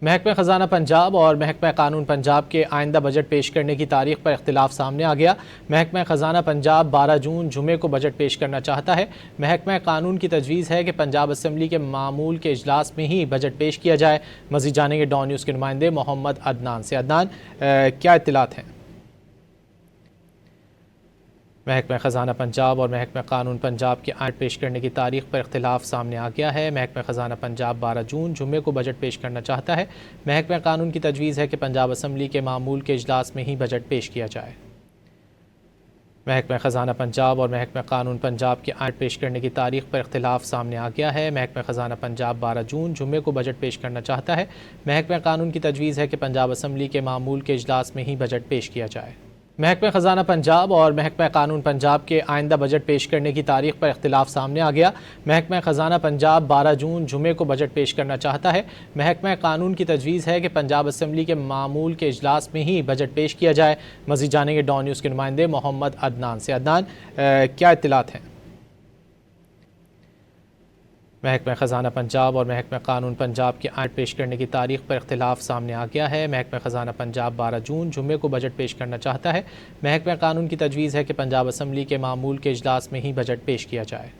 महकमा ख़ज़ाना पंजाब और महकमा कानून पंजाब के आइंदा बजट पेश करने की तारीख पर इख्तिलाफ सामने आ गया। महकमा ख़ज़ाना पंजाब 12 जून जुमे को बजट पेश करना चाहता है। महकमा कानून की तजवीज़ है कि पंजाब असम्बली के मामूल के इजलास में ही बजट पेश किया जाए। मज़ीद जानेंगे डॉन न्यूज़ के नुमाइंदे मोहम्मद अदनान से। अदनान, क्या इत्तलात हैं? महकमा ख़ज़ाना पंजाब और महकमा कानून पंजाब के आइंदा पेश करने की तारीख पर इख्तिलाफ सामने आ गया है। महकमा ख़ज़ाना पंजाब 12 जून जुमे को बजट पेश करना चाहता है। महकमा कानून की तजवीज़ है कि पंजाब असम्बली के मामूल के इजलास में ही बजट पेश किया जाए। महकमा ख़ज़ाना पंजाब और महकमा कानून पंजाब के आइंदा पेश करने की तारीख पर इख्तिलाफ सामने आ गया है। महकमा ख़ज़ाना पंजाब 12 जून जुमे को बजट पेश करना चाहता है। महकमा कानून की तजवीज़ है कि पंजाब असम्बली के मामूल के इजलास में ही बजट पेश किया जाए। महकमा ख़ज़ाना पंजाब और महकमा कानून पंजाब के आइंदा बजट पेश करने की तारीख पर इख्तिलाफ सामने आ गया। महकमा ख़ज़ाना पंजाब 12 जून जुमे को बजट पेश करना चाहता है। महकमा कानून की तजवीज़ है कि पंजाब असम्बली के मामूल के इजलास में ही बजट पेश किया जाए। मज़ीद जानेंगे डॉन न्यूज़ के नुमाइंदे मोहम्मद अदनान से। अदनान, क्या इत्तलात हैं? महकमा ख़ज़ाना पंजाब और महकमा कानून पंजाब के आइंदा पेश करने की तारीख पर इख्तिलाफ सामने आ गया है। महकमा ख़ज़ाना पंजाब 12 जून जुमे को बजट पेश करना चाहता है। महकमा कानून की तजवीज़ है कि पंजाब असम्बली के मामूल के इजलास में ही बजट पेश किया जाए।